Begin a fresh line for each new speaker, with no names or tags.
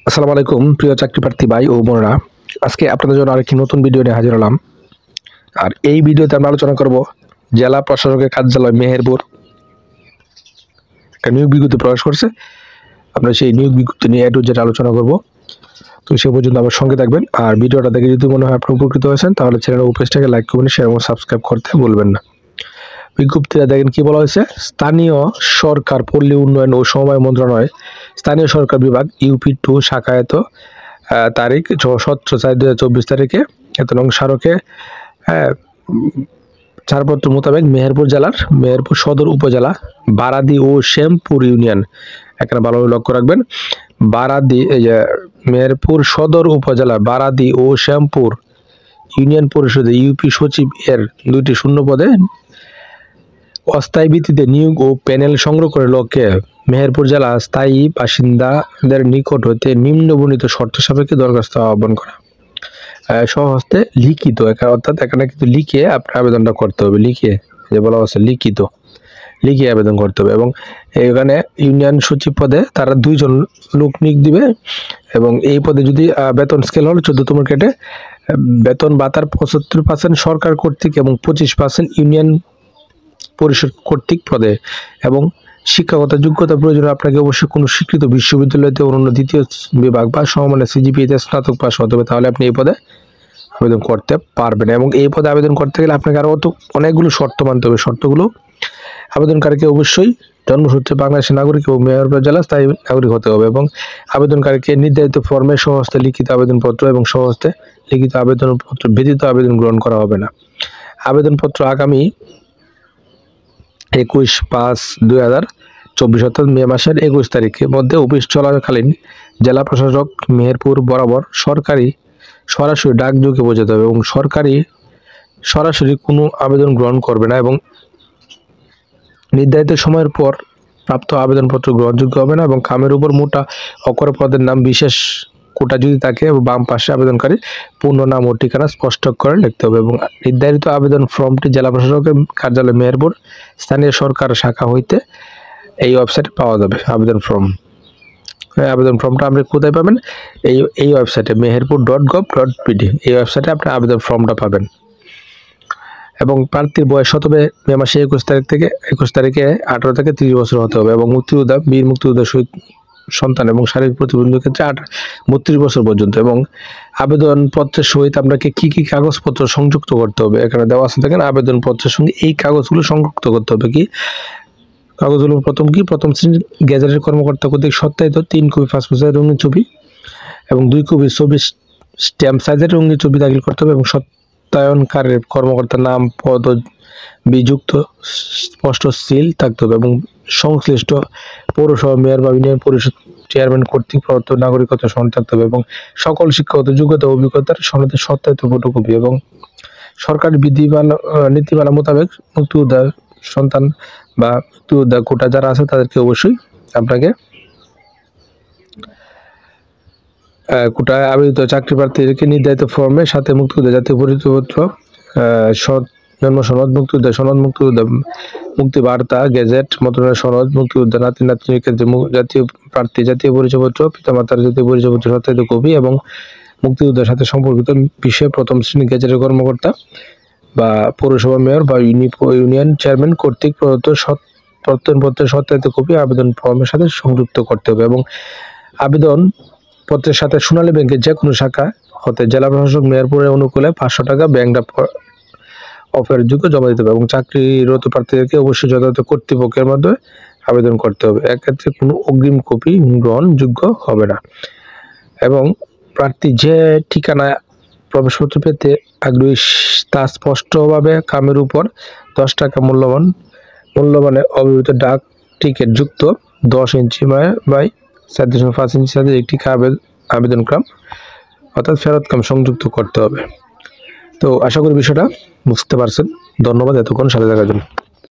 আসসালামু আলাইকুম প্রিয় চাকরি প্রার্থী ভাই ও বোনেরা, আজকে আপনাদের জন্য আরেকটি নতুন ভিডিও নিয়ে হাজির হলাম। আর এই ভিডিওতে আমরা আলোচনা করব জেলা প্রশাসকের কার্যালয় মেহেরপুর একটা নিয়োগ বিজ্ঞপ্তি প্রকাশ করছে। আমরা সেই নিয়োগ বিজ্ঞপ্তি নিয়ে একটু যেটা আলোচনা করব, তো সে পর্যন্ত আমার সঙ্গে থাকবেন। আর ভিডিওটা দেখে যদি মনে হয় আপনি উপকৃত হয়েছেন তাহলে চ্যানেলের পেজটাকে লাইক করবেন, শেয়ার এবং সাবস্ক্রাইব করতে ভুলবেন না। বিজ্ঞপ্তিটা দেখেন কি বলা হয়েছে। স্থানীয় সরকার পল্লী উন্নয়ন ও সমবায় মন্ত্রণালয় স্থানীয় সরকার বিভাগ ইউপি 2 শাখায়ত তারিখ 17/4/2024 তারিখে এত নং স্মারকে ছাড়পত্র মোতাবেক মেহেরপুর জেলার মেহেরপুর সদর উপজেলা বারাদি ও শ্যামপুর ইউনিয়ন, এখানে ভালোভাবে লক্ষ্য রাখবেন, বারাদি মেহেরপুর সদর উপজেলা বারাদি ও শ্যামপুর ইউনিয়ন পরিষদে ইউপি সচিব এর 2টি শূন্য পদে অস্থায়ী ভিত্তিতে নিয়োগ ও প্যানেল সংগ্রহ করে লক্ষ্যে মেহেরপুর জেলা স্থায়ী বাসিন্দাদের নিকট হইতে নিম্নবর্ণিত শর্ত সাপেক্ষে দরখাস্ত আহ্বান করা স্বহস্তে লিখিত, অর্থাৎ এখানে কিন্তু লিখে আপনার আবেদনটা করতে হবে। লিখে যে বলা হচ্ছে লিখে আবেদন করতে হবে। এবং এখানে ইউনিয়ন সচিব পদে তারা 2 জন লোক নিয়োগ দিবে এবং এই পদে যদি বেতন স্কেল হল 14তম গ্রেডে বেতন ভাতার 75% সরকার কর্তৃক এবং 25% ইউনিয়ন পরিষদ কর্তৃক পদে। এবং শিক্ষাগত যোগ্যতা প্রয়োজন আপনাকে অবশ্যই কোনো স্বীকৃত বিশ্ববিদ্যালয়তে অন্য 2য় বিভাগ বা সমমানের সিজিপিএতে স্নাতক পাস হতে হবে, তাহলে আপনি এই পদে আবেদন করতে পারবেন। এবং এই পদে আবেদন করতে গেলে আপনাকে আরও অনেকগুলো শর্ত মানতে হবে। শর্তগুলো আবেদনকারীকে অবশ্যই জন্মসূত্রে বাংলাদেশের নাগরিক এবং মেহেরপুর জেলা স্থায়ী নাগরিক হতে হবে এবং আবেদনকারীকে নির্ধারিত ফর্মে স্বহস্তে লিখিত আবেদনপত্র এবং স্বহস্তে লিখিত আবেদনপত্র ব্যতীত আবেদন গ্রহণ করা হবে না। আবেদনপত্র আগামী 21/5/2024 অর্থাৎ মে মাসের 21 তারিখের মধ্যে অফিস চলাকালীন জেলা প্রশাসক মেহেরপুর বরাবর সরাসরি ডাকযোগে পৌঁছাতে হবে এবং সরাসরি কোনো আবেদন গ্রহণ করবে না এবং নির্ধারিত সময়ের পর প্রাপ্ত আবেদনপত্র গ্রহণযোগ্য হবে না। এবং খামের উপর মোটা অক্ষরে পদের নাম বিশেষ কোটা যদি থাকে, বাম পাশে আবেদনকারী পূর্ণ নাম ও ঠিকানা স্পষ্ট করে লিখতে হবে এবং নির্ধারিত আবেদন ফর্মটি জেলা প্রশাসকের কার্যালয় মেহেরপুর স্থানীয় সরকার শাখা হইতে এই ওয়েবসাইটে পাওয়া যাবে। আবেদন ফর্মটা আপনি কোথায় পাবেন? এই ওয়েবসাইটে meherpur.gov.pd, এই ওয়েবসাইটে আপনি আবেদন ফর্মটা পাবেন। এবং প্রার্থীর বয়স হতে হবে মে মাসে 21 তারিখে 18 থেকে 30 বছর হতে হবে এবং মুক্তিযোদ্ধা বীর মুক্তিযোদ্ধা শহীদ সন্তান এবং শারীরিক প্রতিবন্ধীর ক্ষেত্রে 32 বছর পর্যন্ত। এবং আবেদনপত্রের সহিত আপনাকে কি কি কাগজপত্র সংযুক্ত করতে হবে এখানে দেওয়া আছে দেখেন। আবেদনপত্রের সঙ্গে এই কাগজগুলো সংযুক্ত করতে হবে। কি কাগজগুলো? প্রথম শ্রেণীর গেজেটের কর্মকর্তা কর্তৃক সত্যায়িত 3 কপি পাসপোর্ট সাইজের রঙিন ছবি এবং 2 কপি ছবি স্ট্যাম্প সাইজের রঙিন ছবি দাখিল করতে হবে এবং সত্যায়নকারীর কর্মকর্তার নাম পদবিযুক্ত স্পষ্ট সিল থাকতে হবে এবং সংশ্লিষ্ট পৌরসভা মেয়র বা ইউনিয়ন পরিষদ চেয়ারম্যান কর্তৃক প্রদত্ত নাগরিকত্ব সনদ থাকতে হবে এবং সকল শিক্ষাগত যোগ্যতা অভিজ্ঞতার সনদের সত্যায়িত ফটোকপি এবং সরকারি নীতিমালা মোতাবেক মুক্তিযোদ্ধা সন্তান বা মুক্তিযোদ্ধা কোটা যারা আছে তাদেরকে অবশ্যই আপনাকে কোটায় আবেদিত চাকরি প্রার্থীদেরকে নির্ধারিত ফর্মের সাথে মুক্তিযোদ্ধা জাতীয় পরিচয়পত্র, জন্ম সনদ, মুক্তিযোদ্ধা সনদ, মুক্তিযোদ্ধা মুক্তি বার্তা, গেজেট, মন্ত্রণালয়ের সনদ, মুক্তিযোদ্ধা নাতি নাতনির ক্ষেত্রে জাতীয় প্রার্থী জাতীয় পরিচয়পত্র, পিতামাতার জাতীয় পরিচয়পত্র সত্যায়িত কপি এবং মুক্তিযোদ্ধার সাথে সম্পর্কিত বিষয়ে প্রথম শ্রেণী গেজেটের কর্মকর্তা বা পৌরসভা মেয়র বা ইউনিয়ন চেয়ারম্যান কর্তৃক প্রদত্ত প্রত্যয়নপত্রের সত্যায়িত কপি আবেদন ফর্মের সাথে সংযুক্ত করতে হবে এবং আবেদন পত্রের সাথে সোনালী ব্যাংকের যে কোনো শাখা হতে জেলা প্রশাসক মেহেরপুরের অনুকূলে 500 টাকা ব্যাংক অফার যোগ্য জমা দিতে হবে এবং চাকরিরত প্রার্থীদেরকে অবশ্যই যথাযথ কর্তৃপক্ষের মাধ্যমে আবেদন করতে হবে। এক্ষেত্রে কোনো অগ্রিম কপি গ্রহণযোগ্য হবে না। এবং প্রার্থী যে ঠিকানায় প্রবেশপত্র পেতে আগ্রহী তা স্পষ্টভাবে খামের উপর 10 টাকা মূল্যমানে অবিহিত ডাক টিকিট যুক্ত 10 ইঞ্চি বাই 4.5 ইঞ্চি সাইজের একটি আবেদনক্রম অর্থাৎ ফেরতকাম সংযুক্ত করতে হবে। তো আশা করি বিষয়টা বুঝতে পারছেন। ধন্যবাদ এতক্ষণ সাথে থাকার জন্য।